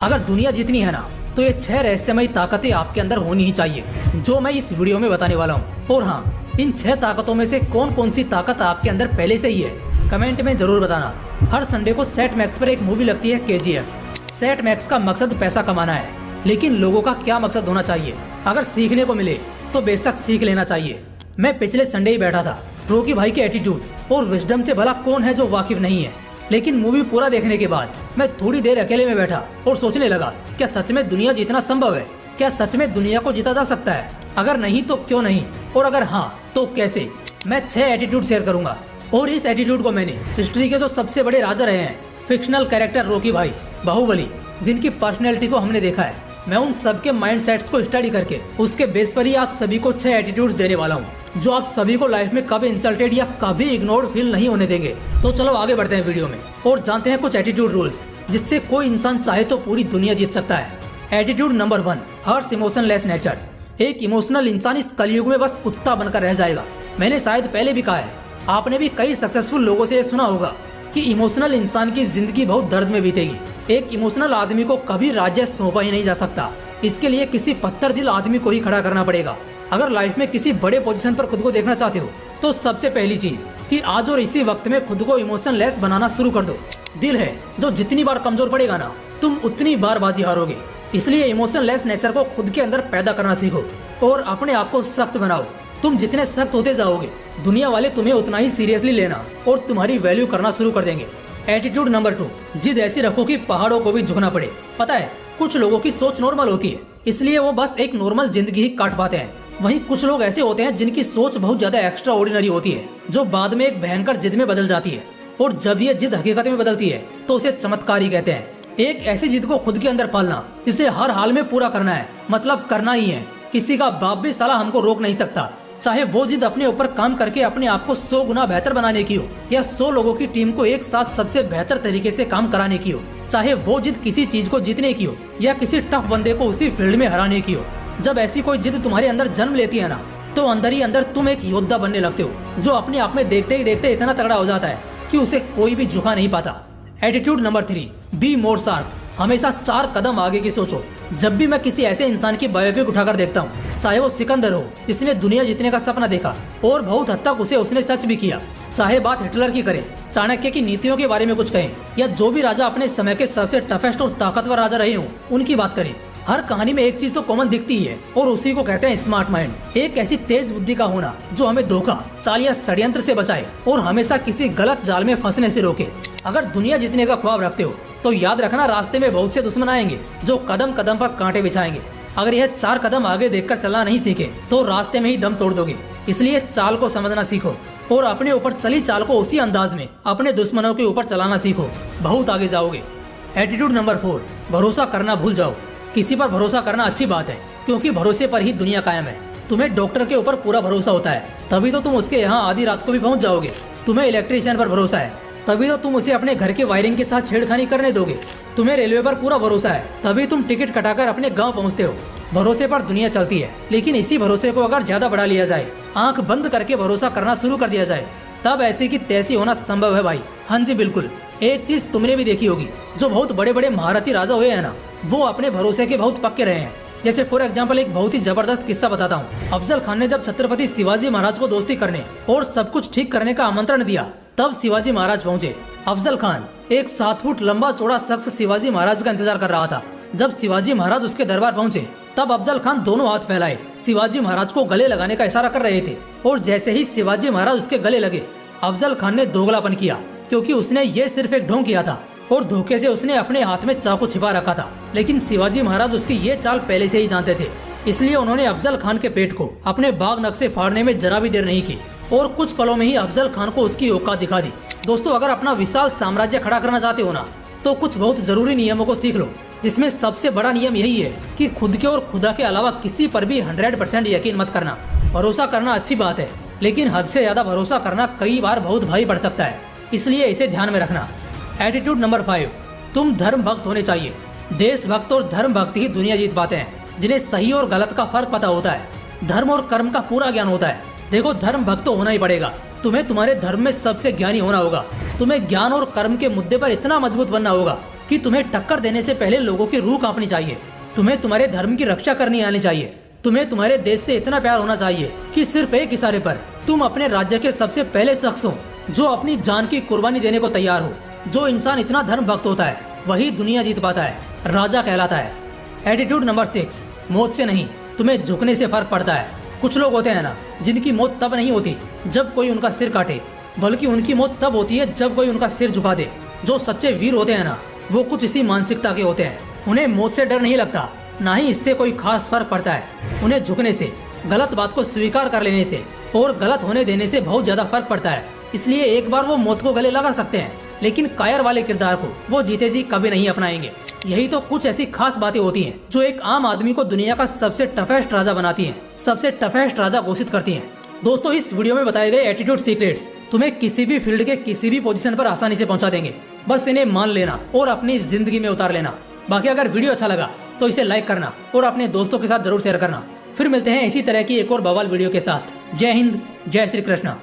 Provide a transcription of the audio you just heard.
अगर दुनिया जीतनी है ना, तो ये 6 रहस्यमयी ताकतें आपके अंदर होनी ही चाहिए, जो मैं इस वीडियो में बताने वाला हूँ। और हाँ, इन 6 ताकतों में से कौन कौन सी ताकत आपके अंदर पहले से ही है, कमेंट में जरूर बताना। हर संडे को सेट मैक्स पर एक मूवी लगती है KGF। सेट मैक्स का मकसद पैसा कमाना है, लेकिन लोगों का क्या मकसद होना चाहिए? अगर सीखने को मिले तो बेशक सीख लेना चाहिए। मैं पिछले संडे ही बैठा था, रॉकी भाई के एटीट्यूड और विजडम से भला कौन है जो वाकिफ नहीं है। लेकिन मूवी पूरा देखने के बाद मैं थोड़ी देर अकेले में बैठा और सोचने लगा, क्या सच में दुनिया जीतना संभव है? क्या सच में दुनिया को जीता जा सकता है? अगर नहीं तो क्यों नहीं, और अगर हाँ तो कैसे? मैं 6 एटीट्यूड शेयर करूंगा, और इस एटीट्यूड को मैंने हिस्ट्री के जो सबसे बड़े राजा रहे हैं, फिक्शनल कैरेक्टर रॉकी भाई, बाहुबली, जिनकी पर्सनैलिटी को हमने देखा है, मैं उन सबके माइंड सेट्स को स्टडी करके उसके बेस पर ही आप सभी को 6 एटीट्यूड्स देने वाला हूँ, जो आप सभी को लाइफ में कभी इंसल्टेड या कभी इग्नोर्ड फील नहीं होने देंगे। तो चलो आगे बढ़ते हैं वीडियो में और जानते हैं कुछ एटीट्यूड रूल्स, जिससे कोई इंसान चाहे तो पूरी दुनिया जीत सकता है। एटीट्यूड नंबर 1, हर्ष इमोशनलेस नेचर। एक इमोशनल इंसान इस कलयुग में बस कुत्ता बनकर रह जाएगा। मैंने शायद पहले भी कहा है, आपने भी कई सक्सेसफुल लोगों से सुना होगा कि इमोशनल इंसान की जिंदगी बहुत दर्द में बीतेगी। एक इमोशनल आदमी को कभी राज्य सौंपा ही नहीं जा सकता, इसके लिए किसी पत्थर दिल आदमी को ही खड़ा करना पड़ेगा। अगर लाइफ में किसी बड़े पोजीशन पर खुद को देखना चाहते हो, तो सबसे पहली चीज कि आज और इसी वक्त में खुद को इमोशन लेस बनाना शुरू कर दो। दिल है जो जितनी बार कमजोर पड़ेगा ना, तुम उतनी बार बाजी हारोगे। इसलिए इमोशन लेस नेचर को खुद के अंदर पैदा करना सीखो और अपने आप को सख्त बनाओ। तुम जितने सख्त होते जाओगे, दुनिया वाले तुम्हें उतना ही सीरियसली लेना और तुम्हारी वैल्यू करना शुरू कर देंगे। एटीट्यूड नंबर 2, जिद ऐसी रखो कि पहाड़ों को भी झुकना पड़े। पता है, कुछ लोगों की सोच नॉर्मल होती है, इसलिए वो बस एक नॉर्मल जिंदगी ही काट पाते हैं। वहीं कुछ लोग ऐसे होते हैं जिनकी सोच बहुत ज्यादा एक्स्ट्रा ऑर्डिनरी होती है, जो बाद में एक भयंकर जिद में बदल जाती है। और जब ये जिद हकीकत में बदलती है तो उसे चमत्कार ही कहते हैं। एक ऐसी जिद को खुद के अंदर पालना जिसे हर हाल में पूरा करना है, मतलब करना ही है। किसी का बाप भी साला हमको रोक नहीं सकता, चाहे वो जिद अपने ऊपर काम करके अपने आप को 100 गुना बेहतर बनाने की हो, या 100 लोगों की टीम को एक साथ सबसे बेहतर तरीके से काम कराने की हो। चाहे वो जिद किसी चीज को जीतने की हो या किसी टफ बंदे को उसी फील्ड में हराने की हो। जब ऐसी कोई जिद तुम्हारे अंदर जन्म लेती है ना, तो अंदर ही अंदर तुम एक योद्धा बनने लगते हो, जो अपने आप में देखते ही देखते इतना तगड़ा हो जाता है कि उसे कोई भी झुका नहीं पाता। Attitude number 3, be more sharp. हमेशा 4 कदम आगे की सोचो। जब भी मैं किसी ऐसे इंसान की बायोपिक उठाकर देखता हूँ, चाहे वो सिकंदर हो जिसने दुनिया जीतने का सपना देखा और बहुत हद तक उसे उसने सच भी किया, चाहे बात हिटलर की करें, चाणक्य की नीतियों के बारे में कुछ कहें, या जो भी राजा अपने समय के सबसे टफेस्ट और ताकतवर राजा रहे हों उनकी बात करें, हर कहानी में एक चीज तो कॉमन दिखती ही है, और उसी को कहते हैं स्मार्ट माइंड। एक ऐसी तेज बुद्धि का होना जो हमें धोखा, चाल या षड्यंत्र से बचाए और हमेशा किसी गलत जाल में फंसने से रोके। अगर दुनिया जीतने का ख्वाब रखते हो तो याद रखना, रास्ते में बहुत से दुश्मन आएंगे जो कदम कदम पर कांटे बिछाएंगे। अगर यह 4 कदम आगे देखकर चलना नहीं सीखे तो रास्ते में ही दम तोड़ दोगे। इसलिए चाल को समझना सीखो और अपने ऊपर चली चाल को उसी अंदाज में अपने दुश्मनों के ऊपर चलाना सीखो, बहुत आगे जाओगे। एटीट्यूड नंबर 4, भरोसा करना भूल जाओ। किसी पर भरोसा करना अच्छी बात है, क्योंकि भरोसे पर ही दुनिया कायम है। तुम्हें डॉक्टर के ऊपर पूरा भरोसा होता है, तभी तो तुम उसके यहाँ आधी रात को भी पहुँच जाओगे। तुम्हें इलेक्ट्रीशियन पर भरोसा है, तभी तो तुम उसे अपने घर के वायरिंग के साथ छेड़खानी करने दोगे। तुम्हें रेलवे पर पूरा भरोसा है, तभी तुम टिकट कटाकर अपने गांव पहुंचते हो। भरोसे पर दुनिया चलती है, लेकिन इसी भरोसे को अगर ज्यादा बढ़ा लिया जाए, आंख बंद करके भरोसा करना शुरू कर दिया जाए, तब ऐसी की तैसी होना संभव है भाई। हाँ जी बिल्कुल। एक चीज तुमने भी देखी होगी, जो बहुत बड़े बड़े महारथी राजा हुए हैं ना, वो अपने भरोसे के बहुत पक्के रहे हैं। जैसे फॉर एग्जाम्पल एक बहुत ही जबरदस्त किस्सा बताता हूँ। अफजल खान ने जब छत्रपति शिवाजी महाराज को दोस्ती करने और सब कुछ ठीक करने का आमंत्रण दिया, तब शिवाजी महाराज पहुँचे। अफजल खान, एक 7 फुट लंबा चौड़ा शख्स, शिवाजी महाराज का इंतजार कर रहा था। जब शिवाजी महाराज उसके दरबार पहुँचे, तब अफजल खान दोनों हाथ फैलाए शिवाजी महाराज को गले लगाने का इशारा कर रहे थे। और जैसे ही शिवाजी महाराज उसके गले लगे, अफजल खान ने दोगलापन किया, क्योंकि उसने ये सिर्फ एक ढोंग किया था और धोखे से उसने अपने हाथ में चाकू छिपा रखा था। लेकिन शिवाजी महाराज उसकी ये चाल पहले से ही जानते थे, इसलिए उन्होंने अफजल खान के पेट को अपने बाग नक्शे फाड़ने में जरा भी देर नहीं की और कुछ पलों में ही अफजल खान को उसकी औकात दिखा दी। दोस्तों, अगर अपना विशाल साम्राज्य खड़ा करना चाहते हो ना, तो कुछ बहुत जरूरी नियमों को सीख लो, जिसमें सबसे बड़ा नियम यही है कि खुद के और खुदा के अलावा किसी पर भी 100% यकीन मत करना। भरोसा करना अच्छी बात है, लेकिन हद से ज्यादा भरोसा करना कई बार बहुत भारी पड़ सकता है, इसलिए इसे ध्यान में रखना। एटीट्यूड नंबर 5, तुम धर्म भक्त होने चाहिए। देशभक्त और धर्म भक्त ही दुनिया जीत पाते हैं, जिन्हें सही और गलत का फर्क पता होता है, धर्म और कर्म का पूरा ज्ञान होता है। देखो, धर्म भक्त तो होना ही पड़ेगा, तुम्हें तुम्हारे धर्म में सबसे ज्ञानी होना होगा, तुम्हें ज्ञान और कर्म के मुद्दे पर इतना मजबूत बनना होगा कि तुम्हें टक्कर देने से पहले लोगों की रूह कांपनी चाहिए। तुम्हें तुम्हारे धर्म की रक्षा करनी आनी चाहिए। तुम्हें तुम्हारे देश से इतना प्यार होना चाहिए कि सिर्फ एक इशारे पर तुम अपने राज्य के सबसे पहले शख्स हो जो अपनी जान की कुर्बानी देने को तैयार हो। जो इंसान इतना धर्म भक्त होता है वही दुनिया जीत पाता है, राजा कहलाता है। एटीट्यूड नंबर 6, मौत से नहीं तुम्हें झुकने से फर्क पड़ता है। कुछ लोग होते हैं ना, जिनकी मौत तब नहीं होती जब कोई उनका सिर काटे, बल्कि उनकी मौत तब होती है जब कोई उनका सिर झुका दे। जो सच्चे वीर होते हैं ना, वो कुछ इसी मानसिकता के होते हैं। उन्हें मौत से डर नहीं लगता, ना ही इससे कोई खास फर्क पड़ता है। उन्हें झुकने से, गलत बात को स्वीकार कर लेने से और गलत होने देने से बहुत ज्यादा फर्क पड़ता है। इसलिए एक बार वो मौत को गले लगा सकते हैं, लेकिन कायर वाले किरदार को वो जीते जी कभी नहीं अपनाएंगे। यही तो कुछ ऐसी खास बातें होती हैं जो एक आम आदमी को दुनिया का सबसे टफेस्ट राजा बनाती हैं, सबसे टफेस्ट राजा घोषित करती हैं। दोस्तों, इस वीडियो में बताए गए एटीट्यूड सीक्रेट्स तुम्हें किसी भी फील्ड के किसी भी पोजीशन पर आसानी से पहुंचा देंगे। बस इन्हें मान लेना और अपनी जिंदगी में उतार लेना। बाकी अगर वीडियो अच्छा लगा तो इसे लाइक करना और अपने दोस्तों के साथ जरूर शेयर करना। फिर मिलते हैं इसी तरह की एक और बवाल वीडियो के साथ। जय हिंद, जय श्री कृष्णा।